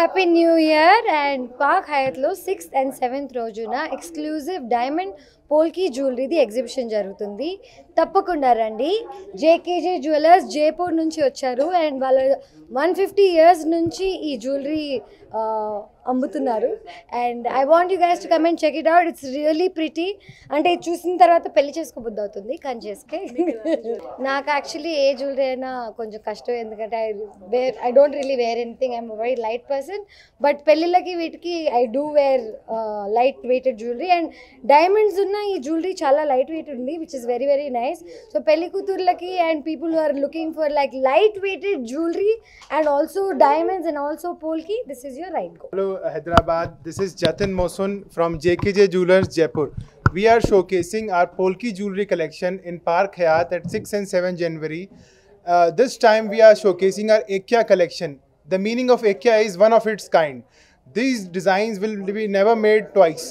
Happy new year. And park హయత్లో 6th and 7th రోజున exclusive diamond polki జ్యువెలరీది exhibition జరుగుతుంది. తప్పకుండా రండి. జేకేజే జ్యువెలర్స్ జైపూర్ నుంచి వచ్చారు అండ్ వాళ్ళ 150 years నుంచి ఈ జ్యువెలరీ అమ్ముతున్నారు. And I want you guys to come and check it out. It's really pretty. అంటే చూసిన తర్వాత పెళ్లి చేసుకోబుద్ధి అవుతుంది కానీ చేసుకే. నాకు యాక్చువల్లీ ఏ జ్యువెలరీ అయినా కొంచెం కష్టం, ఎందుకంటే I don't really wear anything. I'm very light person. But పెళ్ళిళ్ళకి వీటికి I do wear light weighted jewellery. And diamonds ఉన్న ఈ జ్యువెలరీ చాలా లైట్ వెయిట్ ఉంది, which is very very nice. So పెళ్లి కూతుర్లకి and people who are looking for like light weighted jewellery and also diamonds and also polki, this is your right go. Hello Hyderabad, this is Jatin Mosun from JKJ Jewelers Jaipur. We are showcasing our polki jewelry collection in Park Hyatt at 6 and 7 January. This time we are showcasing our Ekya collection. The meaning of Ekya is one of its kind. These designs will be never made twice.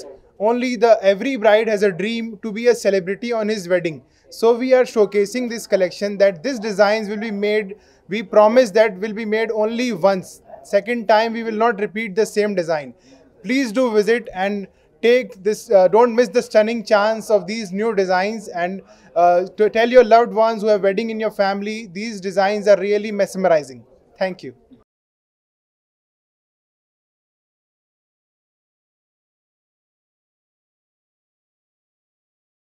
Only every bride has a dream to be a celebrity on his wedding. So we are showcasing this collection that these designs will be made. We promise that will be made only once. Second time we will not repeat the same design. Please do visit and take this. Don't miss the stunning chance of these new designs, and to tell your loved ones who have wedding in your family, these designs are really mesmerizing. Thank you.